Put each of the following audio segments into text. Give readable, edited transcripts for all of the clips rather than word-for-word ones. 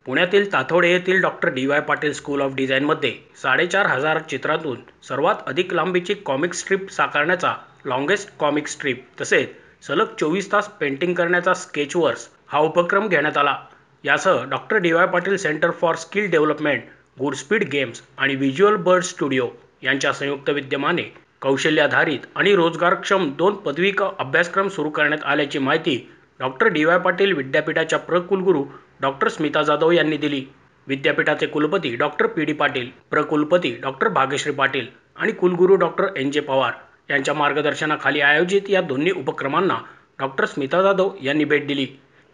पुण्यातील ताथोडे येथील doctor D Y. Patil school of डिझाईनमध्ये 4,500 चित्रातून सर्वात अधिक लांबीची कॉमिक स्ट्रीप साकारण्याचा लॉंगेस्ट कॉमिक स्ट्रीप तसेच सलग 24 तास पेंटिंग करण्याचा स्केचवर्स हा उपक्रम घेण्यात आला। यासह doctor D Y. Patil centre for skill development, Goodspeed Games आणि व्हिज्युअल बर्ड स्टुडिओ यांच्या संयुक्त विद्यमाने कौशल्याधारित आणि रोजगारक्षम 2 पदविका अभ्यासक्रम सुरू करण्यात आल्याची माहिती डॉक्टर डी.वाय. पाटील विद्यापीठाच्या प्र-कुलगुरू डॉक्टर स्मिता जाधव यांनी दिली। विद्यापीठाचे कुलपती डॉक्टर पी.डी. पाटील, प्र-कुलपती डॉक्टर भाग्यश्री पाटील आणि कुलगुरू डॉक्टर एन.जे. पवार यांच्या मार्गदर्शनाखाली आयोजित या दोन्ही उपक्रमांना डॉक्टर स्मिता जाधव यांनी भेट दिली।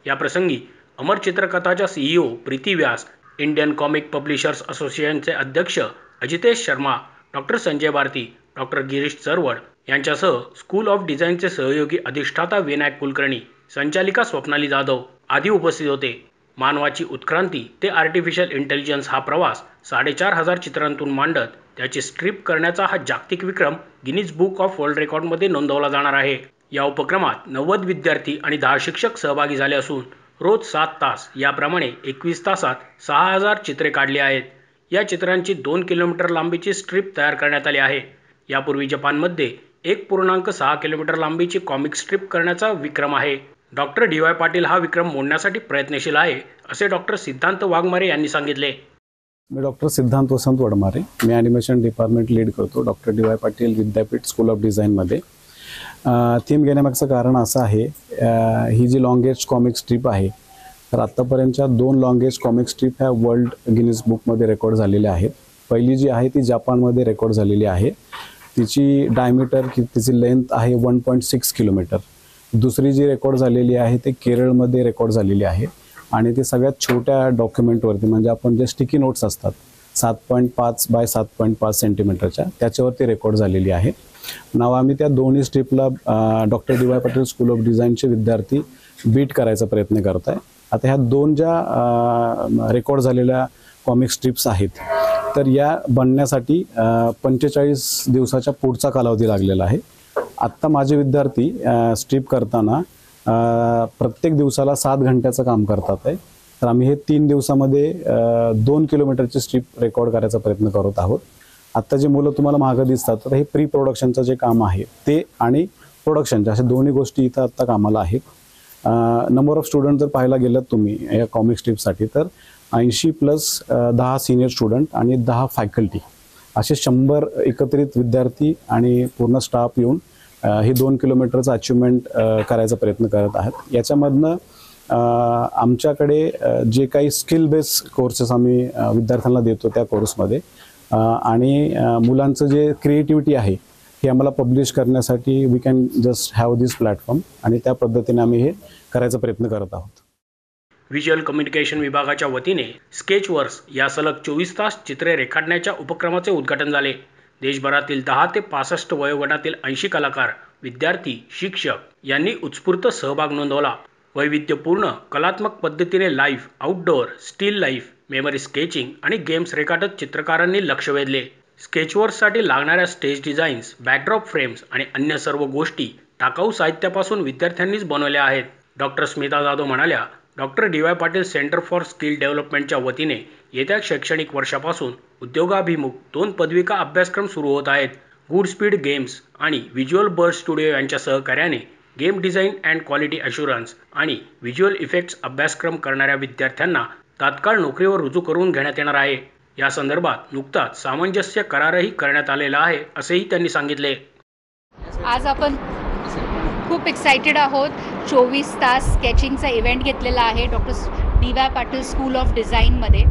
या प्रसंगी अमर चित्रकथाच्या सीईओ प्रीती व्यास, इंडियन कॉमिक पब्लिशर्स असोसिएशनचे अध्यक्ष अजितेश शर्मा, डॉक्टर संजय भारती, डॉक्टर गिरीश चरवड यांच्यासह स्कूल ऑफ डिझाईनचे सहयोगी अधिष्ठाता विनायक कुलकर्णी, संचालिका स्वप्नाली जाधव आदी उपस्थित होते। मानवाची उत्क्रांती ते आर्टिफिशियल इंटेलिजन्स हा प्रवास 4,500 चित्रांतून मांडत त्याची स्ट्रीप करण्याचा हा जागतिक विक्रम गिनीज बुक ऑफ वर्ल्ड रेकॉर्डमध्ये नोंदवला जाणार आहे। या उपक्रमात 90 विद्यार्थी आणि 10 शिक्षक सहभागी झाले असून रोज 7 तास याप्रमाणे 21 तासात 6,000 चित्रे काढली आहेत। या चित्रांची 2 किलोमीटर लांबीची स्ट्रीप तयार करण्यात आली आहे। यापूर्वी जपानमध्ये 1.6 किलोमीटर लांबीची कॉमिक स्ट्रीप करण्याचा विक्रम आहे। Doctor D Y. पाटील हा विक्रम मोडण्यासाठी प्रयत्नशील आहे असे डॉक्टर सिद्धांत वाघमारे यांनी सांगितले। मी डॉक्टर सिद्धांत वसंत वडमारे, मी ॲनिमेशन डिपार्टमेंट लीड करतो डॉक्टर डी.वाय. पाटील विद्यापीठ स्कूल ऑफ डिझाईनमध्ये। थीम घेण्यामागचं कारण असं आहे, ही जी लॉंगेस्ट कॉमिक स्ट्रीप आहे तर आत्तापर्यंतच्या 2 लॉंगेस्ट कॉमिक स्ट्रीप ह्या वर्ल्ड गिनीज बुकमध्ये रेकॉर्ड झालेल्या आहेत। पहिली जी आहे ती जपानमध्ये रेकॉर्ड झालेली आहे, तिची डायमीटर तिची लेंथ आहे 1.6 किलोमीटर। दुसरी जी रेकॉर्ड झालेली आहे ते केरळमध्ये रेकॉर्ड झालेली आहे आणि ती सगळ्यात छोट्या डॉक्युमेंटवरती, म्हणजे आपण जे स्टिकी नोट्स असतात 7.5 बाय 7.5 सेंटीमीटरच्या, त्याच्यावरती रेकॉर्ड झालेली आहे। नाव आम्ही त्या दोन्ही स्ट्रीपला doctor D Y. Patil school of डिझाईनचे विद्यार्थी बीट करायचा प्रयत्न करत आहे। आता ह्या 2 ज्या रेकॉर्ड झालेल्या कॉमिक स्ट्रीप्स आहेत तर या बनण्यासाठी 45 दिवसाच्या पुढचा कालावधी लागलेला आहे। आत्ता माझे विद्यार्थी स्ट्रीप करताना प्रत्येक दिवसाला 7 घंट्याचं काम करतात आहे। तर आम्ही हे 3 दिवसामध्ये 2 किलोमीटरची स्ट्रीप रेकॉर्ड करायचा प्रयत्न करत आहोत। आत्ता जे मुलं तुम्हाला मागं दिसतात तर हे प्री प्रोडक्शनचं जे काम आहे ते आणि प्रोडक्शनच्या अशा दोन्ही गोष्टी इथं आत्ता कामाला आहेत। नंबर ऑफ स्टुडंट जर पाहायला गेलात तुम्ही या कॉमिक स्ट्रीपसाठी तर 80 प्लस 10 सिनियर स्टुडंट आणि 10 फॅकल्टी असे 100 एकत्रित विद्यार्थी आणि पूर्ण स्टाफ येऊन हे 2 किलोमीटरचं अचिव्हमेंट करायचा प्रयत्न करत आहेत। याच्यामधनं आमच्याकडे जे काही स्किल बेस कोर्सेस आम्ही विद्यार्थ्यांना देतो त्या कोर्समध्ये आणि मुलांचं जे क्रिएटिव्हिटी आहे हे आम्हाला पब्लिश करण्यासाठी we can just have this platform आणि त्या पद्धतीने आम्ही हे करायचा प्रयत्न करत आहोत। व्हिज्युअल कम्युनिकेशन विभागाच्या वतीने स्केचवर्स या सलग 24 तास चित्रे रेखाटण्याच्या उपक्रमाचे उद्घाटन झाले। देशभरातील 10 ते 65 वयोगटातील 80 कलाकार, विद्यार्थी, शिक्षक यांनी उत्स्फूर्त सहभाग नोंदवला। वैविध्यपूर्ण कलात्मक पद्धतीने live, outdoor, steel life, memory sketching आणि गेम्स रेखाटत चित्रकारांनी लक्ष वेधले। स्केचवर्ससाठी लागणाऱ्या स्टेज डिझाईन्स, बॅकड्रॉप फ्रेम्स आणि अन्य सर्व गोष्टी टाकाऊ साहित्यापासून विद्यार्थ्यांनीच बनवल्या आहेत। डॉक्टर स्मिता जाधव म्हणाल्या, doctor D Y. Patil centre for skill डेव्हलपमेंटच्या वतीने येत्या शैक्षणिक वर्षापासून उद्योगाभिमुख 2 पदविका अभ्यासक्रम सुरू होत आहेत। गुडस्पीड गेम्स आणि व्हिज्युअल बर्ड स्टुडिओ यांच्या सहकार्याने game design and quality assurance आणि व्हिज्युअल इफेक्ट्स अभ्यासक्रम करणाऱ्या विद्यार्थ्यांना तात्काळ नोकरीवर रुजू करून घेण्यात येणार आहे। या संदर्भात नुकताच सामंजस्य करारही करण्यात आलेला आहे असेही त्यांनी सांगितले। आज आपण खूप एक्साइटेड आहोत। 24 तास स्केचिंगचा इव्हेंट घेतलेला आहे doctor D Y. Patil school of डिझाईनमध्ये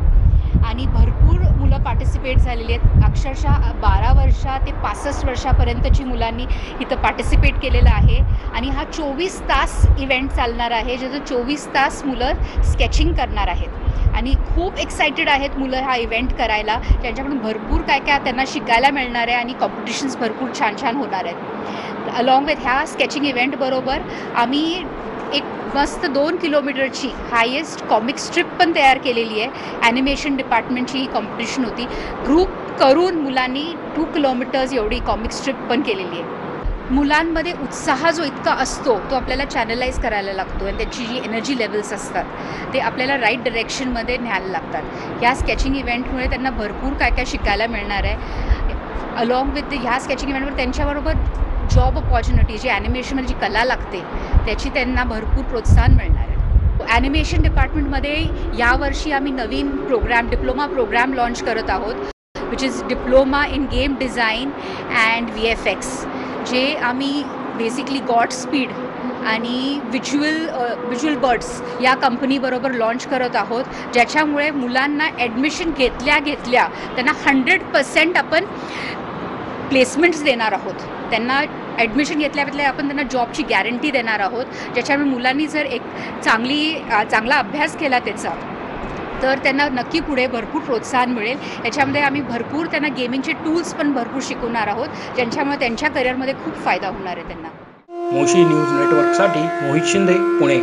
आणि भरपूर मुलं पार्टिसिपेट झालेली आहेत। अक्षरशः 12 वर्षा ते 65 वर्षापर्यंतची मुलांनी इथं पार्टिसिपेट केलेलं आहे आणि हा 24 तास इव्हेंट चालणार आहे, ज्याचं 24 तास मुलं स्केचिंग करणार आहेत आणि खूप एक्साइटेड आहेत मुलं हा इव्हेंट करायला। त्यांच्याकडून भरपूर काय त्यांना शिकायला मिळणार आहे आणि कॉम्पिटिशन्स भरपूर छान छान होणार आहेत। अलॉंग विथ ह्या स्केचिंग इव्हेंटबरोबर आम्ही एक मस्त 2 किलोमीटरची हायेस्ट कॉमिक स्ट्रिप पण तयार केलेली आहे। ॲनिमेशन डिपार्टमेंटची ही कॉम्पिटिशन होती, ग्रुप करून मुलांनी 2 किलोमीटर्स एवढी कॉमिक स्ट्रिप पण केलेली आहे। मुलांमध्ये उत्साह जो इतका असतो तो आपल्याला चॅनलाइज करायला लागतो आणि त्याची जी एनर्जी लेवल्स असतात ते आपल्याला राईट डिरेक्शनमध्ये न्यायला लागतात. ह्या स्केचिंग इव्हेंटमुळे त्यांना भरपूर काय काय शिकायला मिळणार आहे. अलॉंग विथ ह्या स्केचिंग इव्हेंटवर त्यांच्याबरोबर जॉब अपॉर्च्युनिटी जी ॲनिमेशनमध्ये जी कला लागते त्याची त्यांना भरपूर प्रोत्साहन मिळणार आहे. ॲनिमेशन डिपार्टमेंटमध्ये यावर्षी आम्ही नवीन डिप्लोमा प्रोग्राम लॉन्च करत आहोत, which is diploma in game design and VFX, जे आम्ही बेसिकली गॉड स्पीड आणि व्हिज्युअल बर्ड्स या कंपनीबरोबर लॉन्च करत आहोत, ज्याच्यामुळे मुलांना ॲडमिशन घेतल्या त्यांना 100% आपण प्लेसमेंट्स देणार आहोत. त्यांना ॲडमिशन घेतल्या आपण त्यांना जॉबची गॅरंटी देणार आहोत, ज्याच्यामुळे मुलांनी जर एक चांगला अभ्यास केला त्याचा तर त्यांना नक्की पुढे भरपूर प्रोत्साहन मिळेल. याच्यामध्ये आम्ही भरपूर त्यांना गेमिंगचे टूल्स पण भरपूर शिकवणार आहोत, ज्यांच्यामुळे त्यांच्या करिअरमध्ये खूप फायदा होणार आहे त्यांना. मोशी न्यूज नेटवर्कसाठी मोहित शिंदे, पुणे.